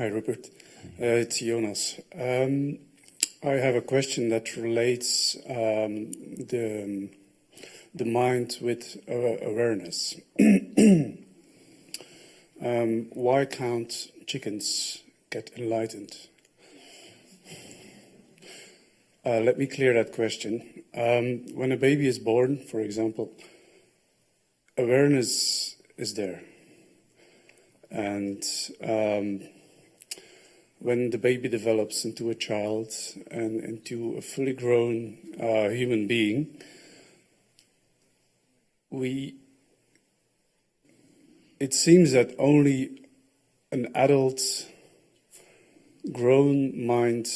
Hi, Rupert. It's Jonas. I have a question that relates the mind with awareness. Why can't chickens get enlightened? Let me clear that question. When a baby is born, for example, awareness is there. And when the baby develops into a child and into a fully grown human being, it seems that only an adult, grown mind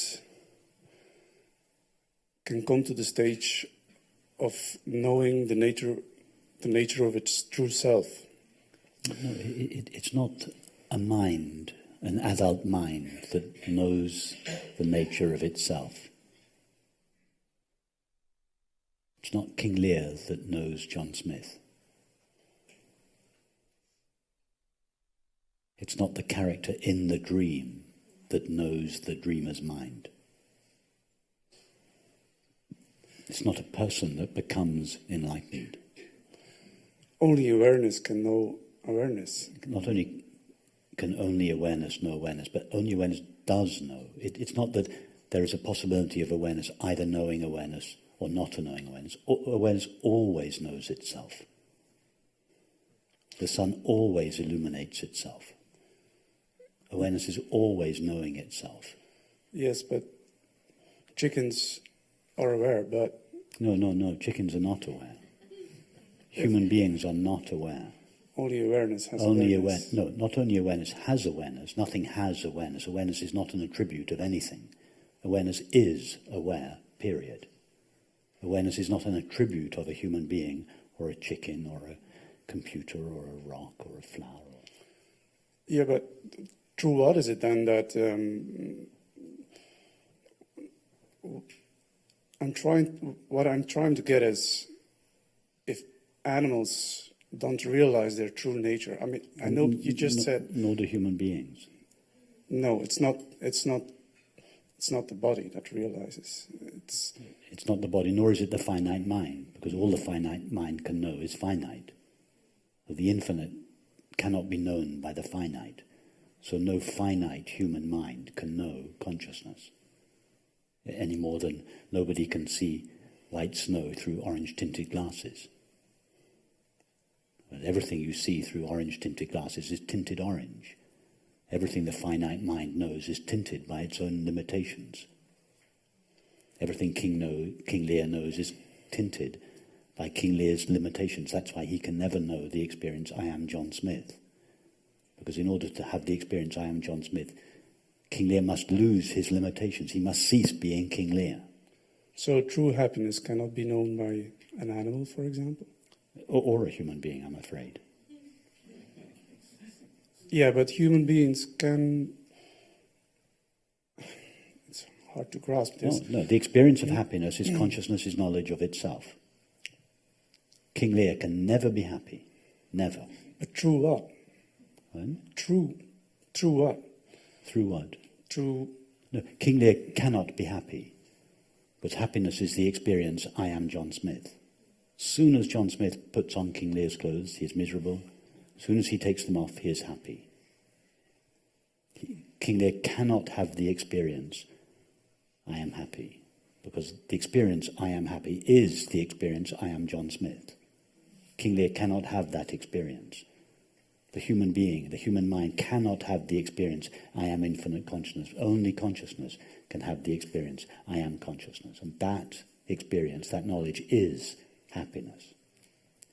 can come to the stage of knowing the nature of its true self. No, it's not a mind, an adult mind, that knows the nature of itself. It's not King Lear that knows John Smith. It's not the character in the dream that knows the dreamer's mind. It's not a person that becomes enlightened. Only awareness can know awareness. Not only can only awareness know awareness, but only awareness does know. It's not that there is a possibility of awareness either knowing awareness or not knowing awareness. Awareness always knows itself. The sun always illuminates itself. Awareness is always knowing itself. Yes, but chickens are aware, but... No, chickens are not aware. Human beings are not aware. Only awareness has awareness. No, not only awareness has awareness, nothing has awareness. Awareness is not an attribute of anything. Awareness is aware, period. Awareness is not an attribute of a human being or a chicken or a computer or a rock or a flower. Yeah, but through what is it then that what I'm trying to get is if animals don't realize their true nature. I mean, I know you just said... Nor do human beings. No, it's not the body that realizes. It's not the body, nor is it the finite mind, because all the finite mind can know is finite. So the infinite cannot be known by the finite. So no finite human mind can know consciousness, any more than nobody can see white snow through orange-tinted glasses. But everything you see through orange-tinted glasses is tinted orange. Everything the finite mind knows is tinted by its own limitations. Everything King Lear knows is tinted by King Lear's limitations. That's why he can never know the experience, I am John Smith. Because in order to have the experience, I am John Smith, King Lear must lose his limitations. He must cease being King Lear. So true happiness cannot be known by an animal, for example? Or a human being, I'm afraid. Yeah, but human beings can... It's hard to grasp this. No, the experience of happiness is consciousness' knowledge of itself. King Lear can never be happy. Never. But true what? When? True what? Through what? True... No, King Lear cannot be happy. But happiness is the experience, I am John Smith. As soon as John Smith puts on King Lear's clothes, he is miserable. As soon as he takes them off, he is happy. King Lear cannot have the experience, I am happy. Because the experience, I am happy, is the experience, I am John Smith. King Lear cannot have that experience. The human being, the human mind cannot have the experience, I am infinite consciousness. Only consciousness can have the experience, I am consciousness. And that experience, that knowledge is happiness.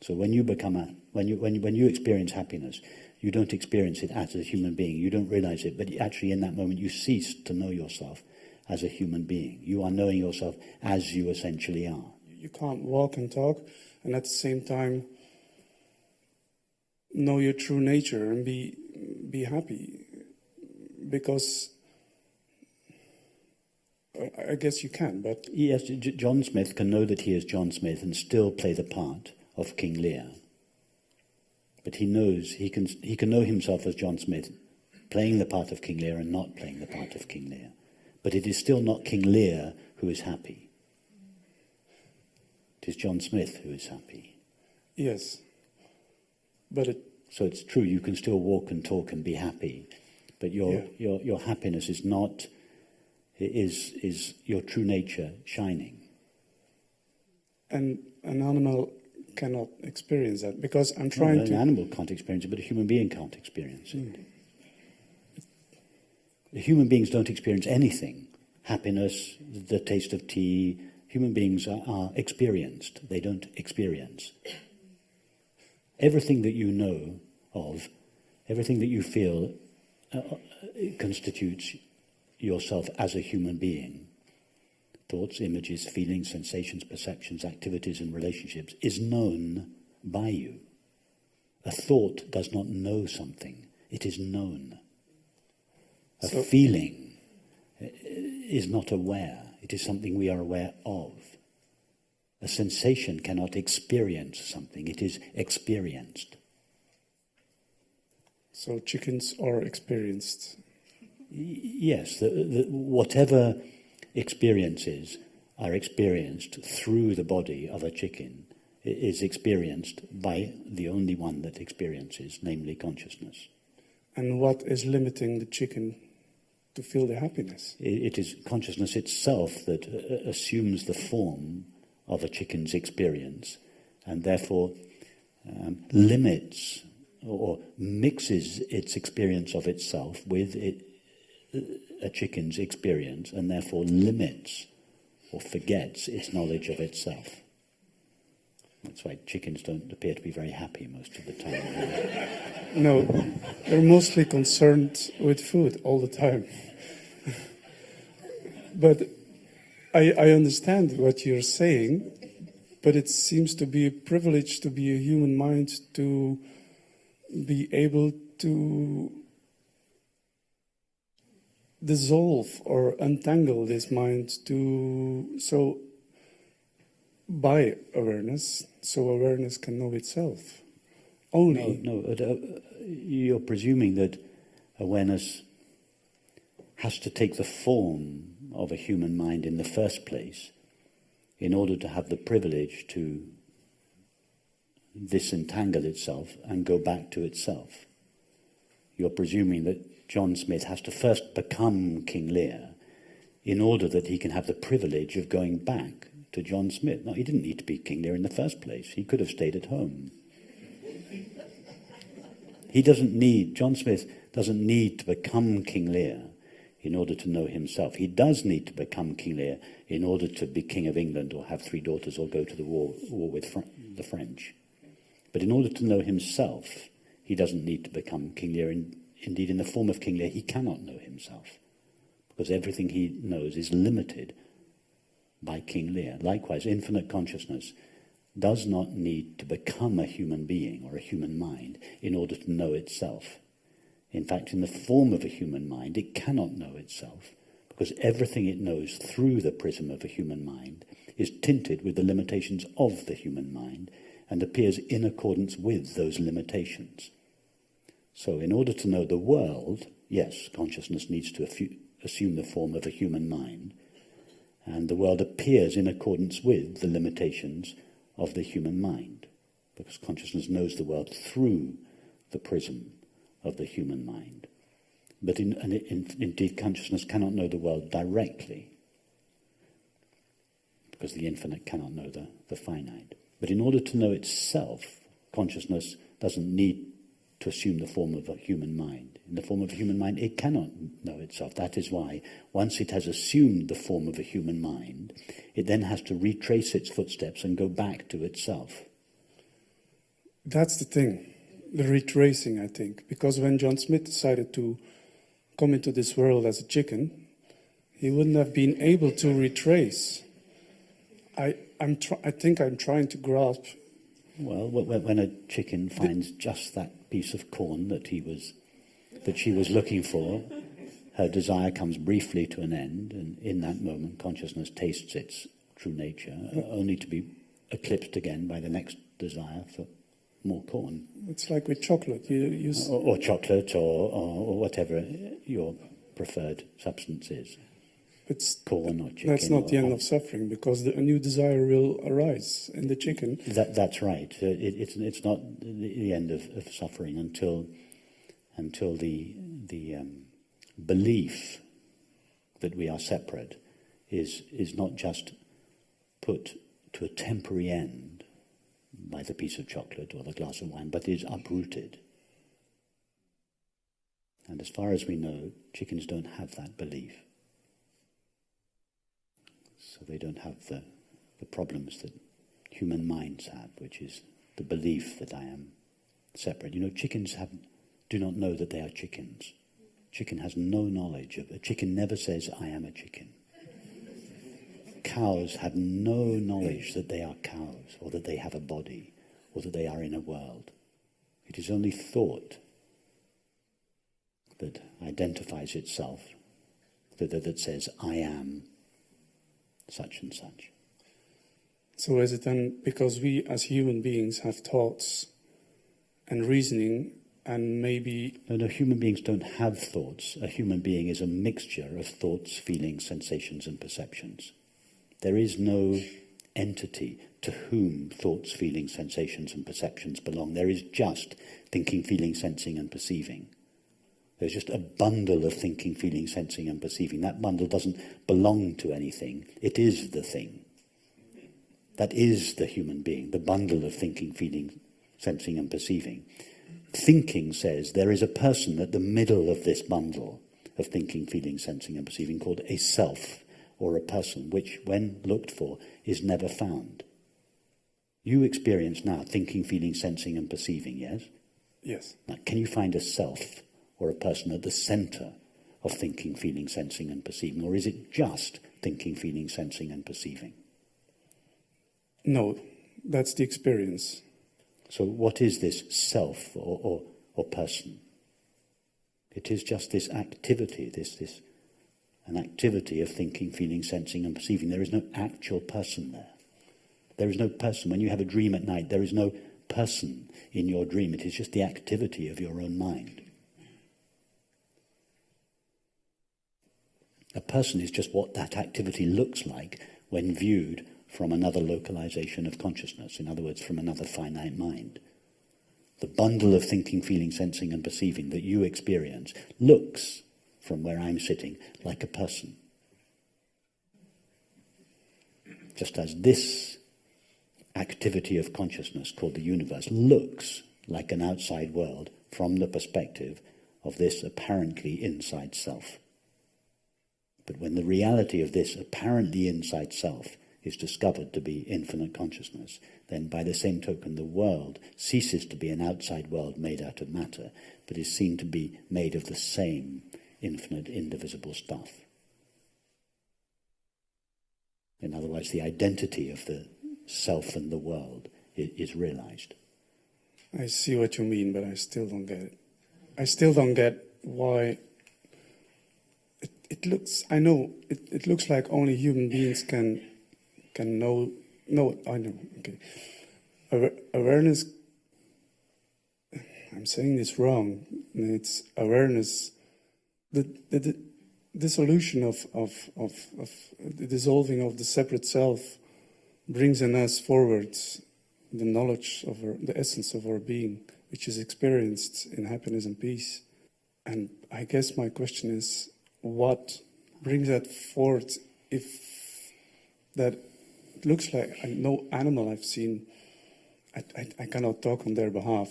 So when you when you experience happiness, you don't experience it as a human being. You don't realize it, but actually in that moment you cease to know yourself as a human being. You are knowing yourself as you essentially are. You can't walk and talk and at the same time know your true nature and be happy, because I guess you can, but... Yes, John Smith can know that he is John Smith and still play the part of King Lear. But he knows, he can know himself as John Smith playing the part of King Lear and not playing the part of King Lear. But it is still not King Lear who is happy. It is John Smith who is happy. Yes. But so it's true, you can still walk and talk and be happy, but your happiness is not, is your true nature shining. And an animal cannot experience that, because I'm trying to... An animal can't experience it, but a human being can't experience it. Human beings don't experience anything. Happiness, the taste of tea. Human beings are experienced. They don't experience. Everything that you know of, everything that you feel constitutes yourself as a human being. Thoughts, images, feelings, sensations, perceptions, activities and relationships is known by you. A thought does not know something. It is known. A feeling is not aware. It is something we are aware of. A sensation cannot experience something. It is experienced. So chickens are experienced. Yes, whatever experiences are experienced through the body of a chicken is experienced by the only one that experiences, namely consciousness. And what is limiting the chicken to feel the happiness? It is consciousness itself that assumes the form of a chicken's experience and therefore limits or mixes its experience of itself with a chicken's experience and therefore limits or forgets its knowledge of itself. That's why chickens don't appear to be very happy most of the time. No, they're mostly concerned with food all the time. But I understand what you're saying, but it seems to be a privilege to be a human mind, to be able to dissolve or untangle this mind by awareness, so awareness can know itself. You're presuming that awareness has to take the form of a human mind in the first place in order to have the privilege to disentangle itself and go back to itself. You're presuming that John Smith has to first become King Lear in order that he can have the privilege of going back to John Smith. No, he didn't need to be King Lear in the first place. He could have stayed at home. John Smith doesn't need to become King Lear in order to know himself. He does need to become King Lear in order to be King of England or have 3 daughters or go to the war with the French. But in order to know himself, he doesn't need to become King Lear. Indeed, in the form of King Lear, he cannot know himself, because everything he knows is limited by King Lear. Likewise, infinite consciousness does not need to become a human being or a human mind in order to know itself. In fact, in the form of a human mind, it cannot know itself, because everything it knows through the prism of a human mind is tinted with the limitations of the human mind and appears in accordance with those limitations. So in order to know the world, yes, consciousness needs to assume the form of a human mind, and the world appears in accordance with the limitations of the human mind, because consciousness knows the world through the prism of the human mind. But indeed, consciousness cannot know the world directly, because the infinite cannot know the finite. But in order to know itself, consciousness doesn't need to assume the form of a human mind. In the form of a human mind, it cannot know itself. That is why, once it has assumed the form of a human mind, it then has to retrace its footsteps and go back to itself. That's the thing, the retracing, I think. Because when John Smith decided to come into this world as a chicken, he wouldn't have been able to retrace. I think I'm trying to grasp. Well, when a chicken finds just that piece of corn that she was looking for, her desire comes briefly to an end, and in that moment consciousness tastes its true nature, only to be eclipsed again by the next desire for more corn. It's like with chocolate. Or chocolate, or whatever your preferred substance is. Corn or chicken. That's not the end of suffering, because a new desire will arise in the chicken. That's right. It's not the end of suffering until the belief that we are separate is not just put to a temporary end by the piece of chocolate or the glass of wine, but is uprooted. And as far as we know, chickens don't have that belief. So they don't have the problems that human minds have, which is the belief that I am separate. Chickens do not know that they are chickens. Chicken has no knowledge of it. Chicken never says, I am a chicken. Cows have no knowledge that they are cows, or that they have a body, or that they are in a world. It is only thought that identifies itself, that says, I am such and such. So is it then because we as human beings have thoughts and reasoning, and maybe... No, human beings don't have thoughts. A human being is a mixture of thoughts, feelings, sensations, and perceptions. There is no entity to whom thoughts, feelings, sensations, and perceptions belong. There is just thinking, feeling, sensing, and perceiving. There's just a bundle of thinking, feeling, sensing, and perceiving. That bundle doesn't belong to anything. It is the thing. That is the human being, the bundle of thinking, feeling, sensing, and perceiving. Thinking says there is a person at the middle of this bundle of thinking, feeling, sensing, and perceiving called a self, or a person, which, when looked for, is never found. You experience now thinking, feeling, sensing, and perceiving, yes? Yes. Now, can you find a self or a person at the center of thinking, feeling, sensing, and perceiving? Or is it just thinking, feeling, sensing, and perceiving? No, that's the experience. So what is this self or person? It is just this activity, an activity of thinking, feeling, sensing, and perceiving. There is no actual person there. There is no person. When you have a dream at night, there is no person in your dream. It is just the activity of your own mind. A person is just what that activity looks like when viewed from another localization of consciousness, in other words, from another finite mind. The bundle of thinking, feeling, sensing, and perceiving that you experience looks, from where I'm sitting, like a person. Just as this activity of consciousness called the universe looks like an outside world from the perspective of this apparently inside self. But when the reality of this apparently inside self is discovered to be infinite consciousness, then by the same token the world ceases to be an outside world made out of matter, but is seen to be made of the same infinite, indivisible stuff. In other words, the identity of the self and the world is realized. I see what you mean, but I still don't get it. I still don't get why it looks, I know, it looks like only human beings can know, I know, okay. Awareness, I'm saying this wrong, it's awareness, the dissolution of the dissolving of the separate self brings in us forwards the knowledge of the essence of our being, which is experienced in happiness and peace. And I guess my question is, what brings that forth if that looks like no animal I've seen, I cannot talk on their behalf.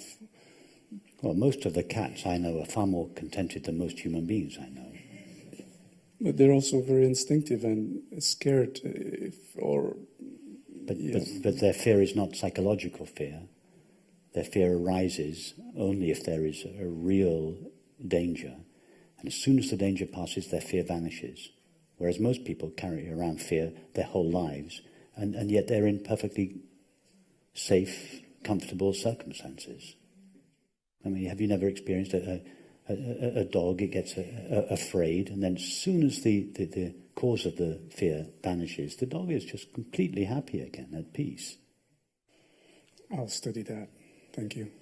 Well, most of the cats I know are far more contented than most human beings I know. But they're also very instinctive and scared, But their fear is not psychological fear. Their fear arises only if there is a real danger. And as soon as the danger passes, their fear vanishes. Whereas most people carry around fear their whole lives, and yet they're in perfectly safe, comfortable circumstances. I mean, have you never experienced a dog? It gets afraid, and then as soon as the cause of the fear vanishes, the dog is just completely happy again, at peace. I'll study that. Thank you.